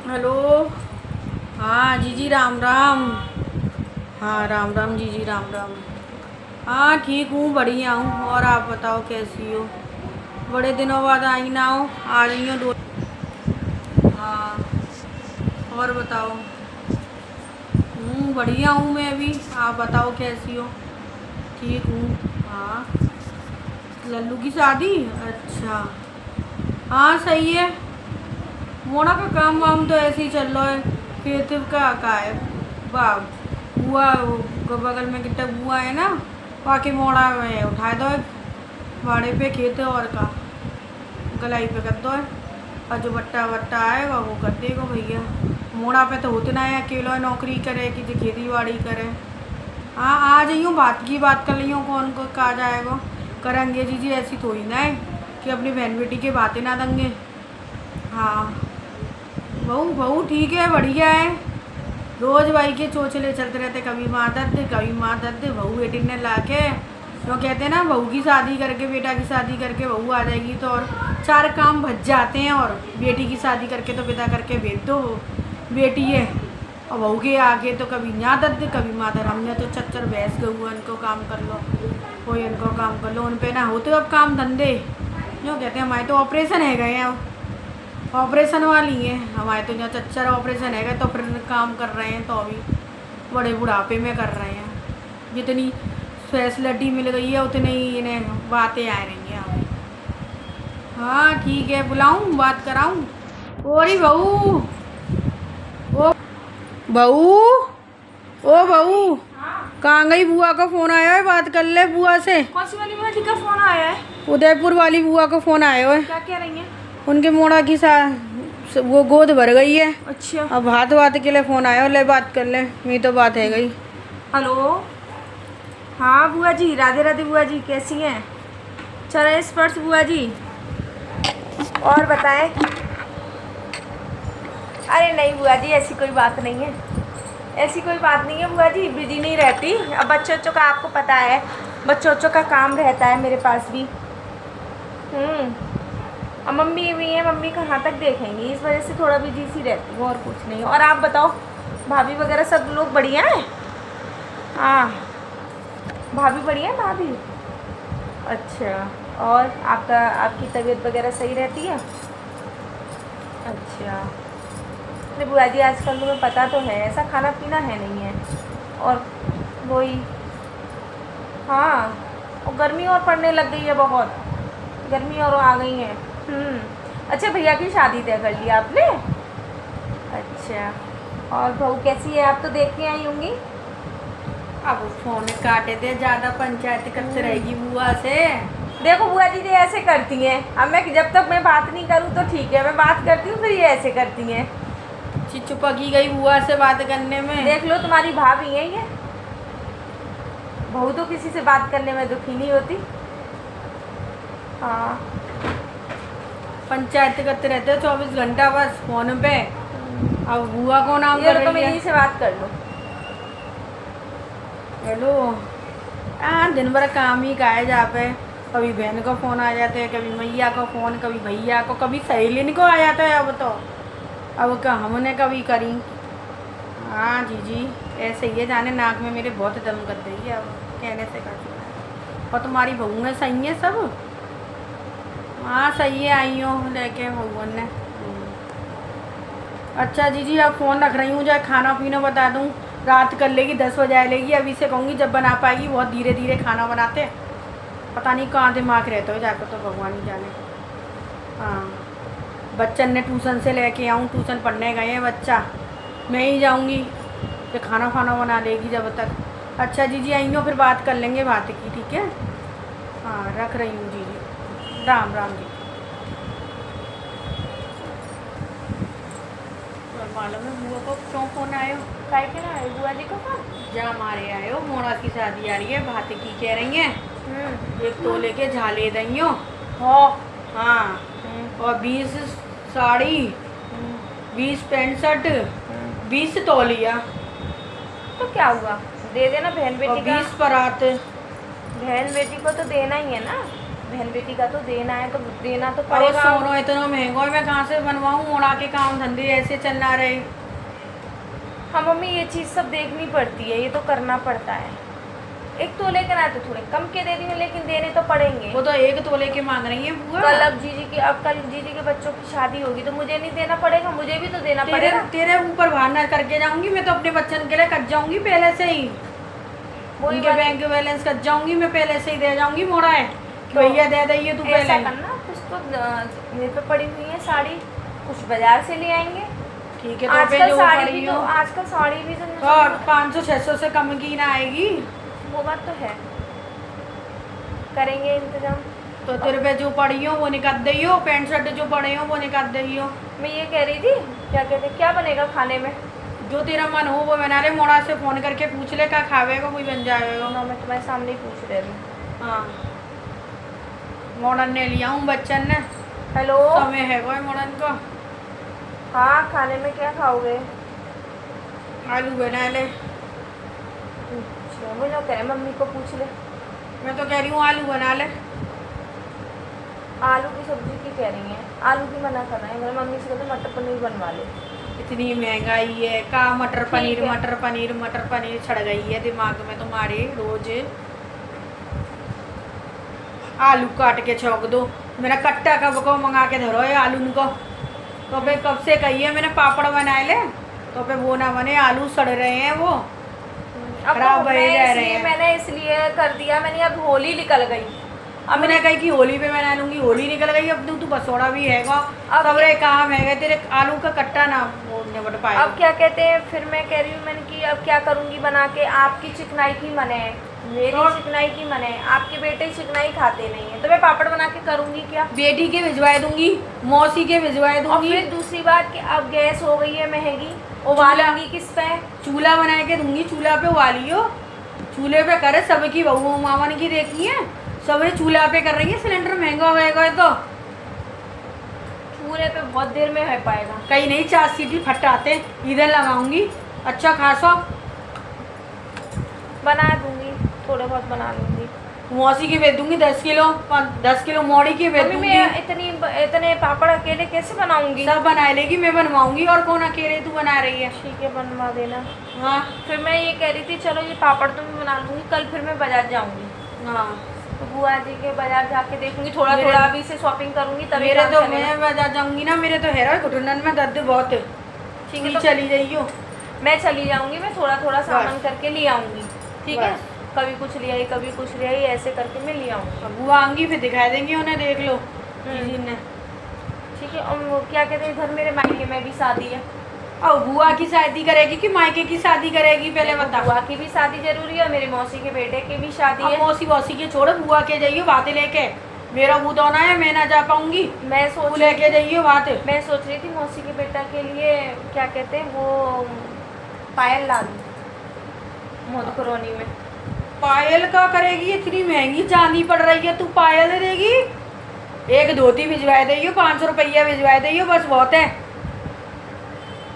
Hello. हाँ जीजी राम राम। हाँ राम राम जीजी राम राम। हाँ ठीक हूँ, बढ़िया हूँ। और आप बताओ कैसी हो? बड़े दिनों बाद आई ना हो, आ रही हो दो। हाँ और बताओ। बढ़िया हूँ मैं भी। आप बताओ कैसी हो? ठीक हूँ। हाँ लल्लू की शादी, अच्छा। हाँ सही है। मोड़ा का काम वाम तो ऐसे ही चल रहा है। खेत का है। वाह बुआ वो बगल में कितना बुआ है ना, वाके मोड़ा में उठाए दो है, भाड़े पे खेत है और का गलाई पे कर दो है। और जो बट्टा वट्टा आएगा वो कर देगा भैया। मोड़ा पे तो होते ना है, अकेला नौकरी करे कि जो खेती बाड़ी करे। हाँ आ जाइयो, बात की बात कर लियो, कौन को कहा जाएगा। करेंगे जी ऐसी थोड़ी ना है कि अपनी बहन बेटी की बातें ना देंगे। हाँ बहू बहू ठीक है, बढ़िया है। रोज भाई के चोचले चलते रहते, कभी माँ दर्द कभी माँ दर्द। बहू बेटी ने ला के जो कहते हैं ना, बहू की शादी करके बेटा की शादी करके बहू आ जाएगी तो और चार काम भज जाते हैं। और बेटी की शादी करके तो विदा करके भेज दो, बेटी है। और बहू के आगे तो कभी यहाँ दर्द कभी माँ दर्द। हमने तो चच्चर भैंस गऊ, इनको काम कर लो, कोई इनको काम कर लो, उन पे ना होते अब काम धंधे। जो कहते हैं हमारे तो ऑपरेशन है गए हैं, ऑपरेशन वाली है हमारे तो। यहाँ चच्चर ऑपरेशन है तो फिर काम कर रहे हैं, तो अभी बड़े बुढ़ापे में कर रहे हैं। जितनी फैसिलिटी मिल गई है उतनी ही इन्हें बातें आ रही हैं अभी। हाँ ठीक है, बुलाऊं बात कराऊं? ओरी बहू, ओ बहू, ओ बहू, कहाँ गई? बुआ का फ़ोन आया है, बात कर ले बुआ से। कौन सी वाली बुआ का फोन आया है? उदयपुर वाली बुआ का फ़ोन आया है। क्या कह रही हैं? उनके मोड़ा की वो गोद भर गई है। अच्छा। अब हाथ बात के लिए फ़ोन आया, ले बात कर ले, मेरी तो बात है गई। हेलो। हाँ बुआ जी, राधे राधे बुआ जी, कैसी हैं? चरण स्पर्श बुआ जी। और बताएं? अरे नहीं बुआ जी, ऐसी कोई बात नहीं है, ऐसी कोई बात नहीं है बुआ जी, बिजी नहीं रहती। अब बच्चों का आपको पता है, बच्चों का काम रहता है मेरे पास भी। और मम्मी भी है, मम्मी कहाँ तक देखेंगी, इस वजह से थोड़ा बिजी सी रहती हूँ, और कुछ नहीं। और आप बताओ, भाभी वगैरह सब लोग बढ़िया हैं? हाँ भाभी बढ़िया है भाभी। अच्छा, और आपकी तबीयत वगैरह सही रहती है? अच्छा। अरे बुआ जी, आजकल तुम्हें पता तो है, ऐसा खाना पीना है नहीं है, और वही। हाँ, और गर्मी और पड़ने लग गई है बहुत, गर्मी और आ गई है। अच्छा, भैया की शादी तय कर ली आपने? अच्छा, और बहू कैसी है? आप तो देख के आई होंगी। अब फ़ोन काटे दे, ज़्यादा पंचायत करते रहेगी बुआ से। देखो बुआ जी, ये ऐसे करती हैं। अब मैं जब तक मैं बात नहीं करूँ तो ठीक है, मैं बात करती हूँ फिर ये ऐसे करती हैं। चिपकी गई बुआ से बात करने में। देख लो, तुम्हारी भाभी है ये। बहू तो किसी से बात करने में दुखी नहीं होती। हाँ, पंचायत करते रहते हो 24 घंटा बस फ़ोन पे। अब बुआ को नाम कर रही है। मेरी से बात कर लो। हेलो। हाँ दिन भर काम ही का है, जहाँ पे कभी बहन का फ़ोन आ जाते हैं, कभी मैया का फ़ोन, कभी भैया को, कभी सहेली को आ जाता है। अब तो अब क्या हमने कभी करी। हाँ जी ऐसे ही है, जाने नाक में मेरे बहुत दम कर रही है, अब कहने से कर है। और तुम्हारी बहू है सही है सब? हाँ सही है, आई हो लेके बहू ने। अच्छा जी अब फ़ोन रख रही हूँ, जाए खाना पीना बता दूँ, रात कर लेगी, 10 बजे आ लेगी। अभी से कहूँगी जब बना पाएगी, बहुत धीरे धीरे खाना बनाते हैं, पता नहीं कहाँ दिमाग रहता हो जाकर, तो भगवान ही जाने। हाँ बच्चन ने ट्यूशन से लेके आऊँ, ट्यूशन पढ़ने गए हैं बच्चा, मैं ही जाऊँगी तो खाना खाना बना लेगी जब तक। अच्छा जी आई हो, फिर बात कर लेंगे बात की, ठीक है? हाँ रख रही हूँ जी राम राम जी। मालूम है बुआ को क्यों फ़ोन आयो? काय के ना आए बुआ जी को फोन? जा मारे आयो, मोड़ा की शादी आ रही है, बात की कह रही हैं। एक तोले के झाले दइयो हो। हाँ और 20 साड़ी, 20 पैंट शर्ट, 20 तौलिया। तो क्या हुआ, दे देना बहन बेटी का। 20 परात। बहन बेटी को तो देना ही है ना, बहन बेटी का तो देना है तो देना तो और पड़ेगा। सोनो इतना महंगा है, मैं कहाँ से बनवाऊँ? मोड़ा के काम धंधे ऐसे चलना रहे। हाँ मम्मी, ये चीज़ सब देखनी पड़ती है, ये तो करना पड़ता है। एक तोले के ना तो थोड़े कम के दे दी हूँ, लेकिन देने तो पड़ेंगे। वो तो 1 तोले के मांग रही है बुआ। अब कल जीजी के बच्चों की शादी होगी तो मुझे नहीं देना पड़ेगा? मुझे भी तो देना पड़ेगा। तेरे ऊपर भार ना करके जाऊंगी मैं तो, अपने बच्चन के लिए कट जाऊंगी पहले से ही। वही उनके बैंक बैलेंस कट जाऊंगी मैं, पहले से ही दे जाऊंगी मोड़ा है कि भैया दे दइए तू पहले। ऐसा करना, कुछ तो मेरे पे पड़ी हुई है साड़ी, कुछ बाजार से ले आएंगे। ठीक है, तो पे जो पड़ी हो। आजकल साड़ी भी तो और 500-600 से कम की ना आएगी। वो बात तो है, करेंगे इंतजाम। तो तेरे पे जो पड़ी हो वो निकाल दइयो, पैंट शर्ट जो पड़े हो वो निकाल दइयो। मैं ये कह रही थी, क्या कहते, क्या बनेगा खाने में? जो तेरा मन हो वो बना ले। मोड़ा से फोन करके पूछ ले क्या खावेगा, कोई बन जाएगा। ना, मैं तुम्हारे सामने ही पूछ रही हूँ। हाँ, मॉडर्न ने लिया हूँ बच्चन ने। हेलो, समय है कोई मॉडर्न का। हाँ, खाने में क्या खाओगे? आलू बना ले। अच्छा, मुझे कह रहे मम्मी को पूछ ले। मैं तो कह रही हूँ आलू बना ले। आलू की सब्जी की कह रही हैं? आलू की मना कर रहे हैं। मेरे मम्मी से कहते मटर पनीर बनवा ले। इतनी महंगाई है का मटर पनीर है। मटर पनीर मटर पनीर छड़ गई है दिमाग में तुम्हारे। रोज आलू काट के छौंक दो। मेरा कट्टा कब को मंगा के धरो है आलू को। तो फिर कब से कही है मैंने पापड़ बनाए ले, तो फिर वो ना बने, आलू सड़ रहे हैं वो, खराब भरे जा रहे हैं। मैंने इसलिए कर दिया, मैंने अब होली निकल गई। अब मैंने कही कि होली पे बना लूंगी, होली निकल गई। अब तू बसोड़ा भी हैगा, अब रे काम है तेरे आलू का कट्टा ना वो निपट पाएगा। अब क्या कहते हैं, फिर मैं कह रही हूँ मैंने कि अब क्या करूँगी बना के? आपकी चिकनाई की मन है, मेरी चिकनाई की मन है, आपके बेटे चिकनाई खाते नहीं है, तो मैं पापड़ बना के करूँगी क्या? बेटी के भिजवाए दूंगी, मौसी के भिजवाए और दूंगी। फिर दूसरी बात कि अब गैस हो गई है महंगी, उबालूंगी किस पे? चूल्हा बना के दूंगी, चूल्हा पे उबालियो। चूल्हे पे करे, सबकी बहू मामन की देखी है, सब चूल्हा पे कर रही है। सिलेंडर महंगा होएगा तो चूल्हे पे बहुत देर में हो पाएगा। कहीं नहीं, 4 सीटी फटाते इधर लगाऊंगी, अच्छा खासा बना दूंगी, थोड़े बहुत बना लूंगी। मौसी की भेज दूंगी 10 किलो मोड़ी की भेज दूंगी। मैं इतने पापड़ अकेले कैसे बनाऊंगी? सब बना लेगी, मैं बनवाऊंगी। और कौन अकेले तू बना रही है? ठीक है, बनवा देना। हाँ, फिर मैं ये कह रही थी चलो ये पापड़ तो मैं बना लूंगी, कल फिर मैं बाजार जाऊंगी। हाँ, तो बुआ जी के बाजार जाके देखूंगी, थोड़ा थोड़ा अभी से शॉपिंग करूंगी तभी मेरे काम तो चलेगा। मैं बाजार जाऊंगी ना, मेरे तो है घुटनन में दर्द बहुत है। ठीक है, तो तो चली जाइयो। मैं चली जाऊंगी, मैं थोड़ा थोड़ा सामान करके ले आऊंगी। ठीक है, बस। कभी कुछ ले आई कभी कुछ ले आई, ऐसे करके मैं ले आऊंगी। अब वो आऊंगी फिर दिखाई देंगी उन्हें, देख लो किसी ने। ठीक है, और वो क्या कहते हैं, इधर मेरे मायके में भी शादी है। और बुआ की शादी करेगी कि मायके की शादी करेगी पहले बता। बुआ की भी शादी जरूरी है, मेरी मौसी के बेटे की भी शादी है। मौसी के छोड़ो, बुआ के जाइयो बातें लेके। मेरा बूत होना है, मैं ना जा पाऊंगी। मैं सोच लेके जाइयो बात। मैं सोच रही थी मौसी के बेटा के लिए क्या कहते हैं वो पायल ला दूँ मधुकरोनी में। पायल का करेगी? इतनी महंगी चांदी पड़ रही है, तू पायल देगी? एक धोती भिजवाए देइयो, 500 रुपया भिजवाए देइयो, बस बहुत है।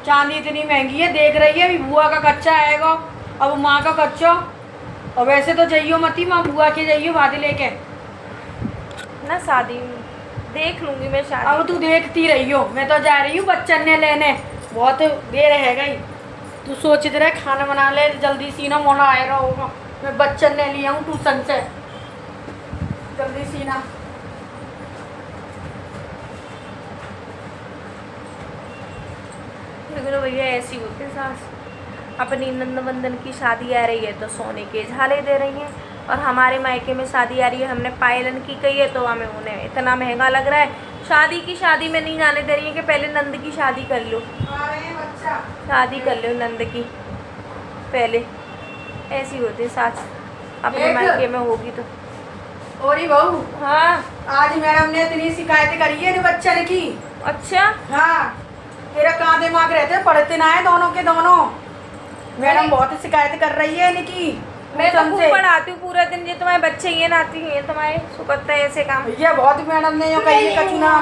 चांदी इतनी महंगी है, देख रही है अभी बुआ का कच्चा आएगा, अब माँ का कच्चा। और वैसे तो जाइयो मती, माँ बुआ के जाइयो बातें लेके। ना शादी देख लूंगी मैं शादी। अब तू देखती रही हो, मैं तो जा रही हूँ बच्चन ने लेने, बहुत देर है गई। तू सोचते रहे खाना बना ले जल्दी सी ना, मोना आएगा होगा। मैं बच्चन ने लिया हूँ ट्यूशन से, जल्दी सी ना। लेकिन भैया ऐसी होती है सास, अपनी नंदबंदन की शादी आ रही है तो सोने के झाले दे रही हैं, और हमारे मायके में शादी आ रही है, हमने पायलन की कही है तो हमें उन्हें इतना महंगा लग रहा है। शादी की शादी में नहीं जाने दे रही है कि पहले नंद की शादी कर लो, शादी कर लो नंद की पहले। ऐसी होती है सास, अपने मायके में होगी तो। और बहू, हाँ, आज मैडम ने इतनी शिकायत करी है बच्चन की। अच्छा, हाँ, तेरा कहाँ दिमाग रहते, पढ़ते ना है दोनों के दोनों। मैडम बहुत शिकायत कर रही है इनकी। मैं तो खूब पढ़ाती हूँ पूरा दिन, ये तुम्हारे बच्चे ये नाती हैं तुम्हारे सुकत्ता है ऐसे काम। भैया बहुत मैडम ने यो कही है कचुना।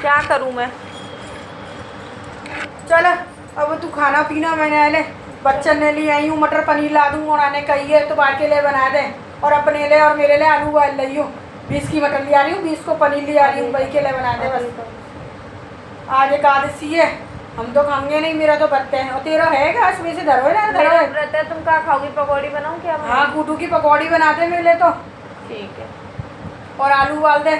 क्या करूँ मैं? चल अब तू खाना पीना मैंने ले, बच्चन ने ले आई हूँ, मटर पनीर ला दूँ, और आने कही है तो बाकी ले बना दे। और अपने लिए और मेरे लिए आलू उबाल रही हूँ। 20 की मटन ले आ रही हूँ, 20 को पनीर ले आ रही हूँ, वही के लिए बना दे बस। आज एकादशी है, हम तो खाएंगे नहीं, मेरा तो बर्तन है। और तेरा है क्या? इसमें से धरो है ना, धरो मेरा है। व्रत है, तुम क्या खाओगी? पकौड़ी बनाऊँ क्या? हाँ, कूटू की पकौड़ी बना दे मेरे लिए तो, ठीक है। और आलू उबाल दे,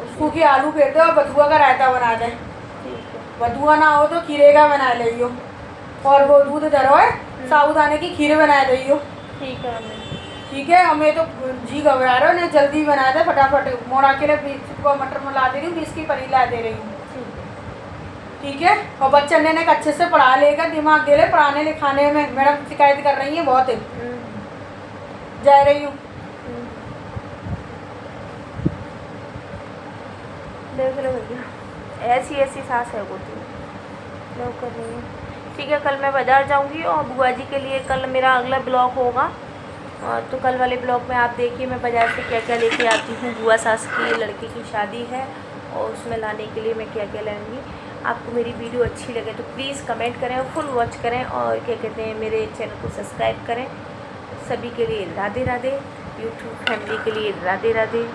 उसको की आलू फेर दे और बथुआ का रायता बना दे। ठीक है। बथुआ ना हो तो खीरे का बना लियो, और वो दूध धरो है, साबूदाने की खीर बना दियो। ठीक है मम्मी। ठीक है, हमें तो जी घबरा रहा है, जल्दी बना दे फटाफट। मोड़ा के लिए 20 को मटर में ला दे रही हूँ, 20 की पनीर ला दे रही हूँ। ठीक है, और बच्चन ने अच्छे से पढ़ा लेगा, दिमाग दे ले पढ़ाने लिखाने में। मैडम शिकायत कर रही है बहुत, जा रही हूँ। देख लो भैया, ऐसी ऐसी सास है वो तो लोग कर रही है। ठीक है, कल मैं बाज़ार जाऊंगी और बुआ जी के लिए कल मेरा अगला ब्लॉग होगा। और तो कल वाले ब्लॉग में आप देखिए मैं बाज़ार से क्या क्या लेके आती हूँ। बुआ सास की लड़की की शादी है और उसमें लाने के लिए मैं क्या क्या लाऊंगी। आपको मेरी वीडियो अच्छी लगे तो प्लीज़ कमेंट करें और फुल वॉच करें, और क्या कहते हैं मेरे चैनल को सब्सक्राइब करें। सभी के लिए राधे राधे, यूट्यूब फैमिली के लिए राधे राधे।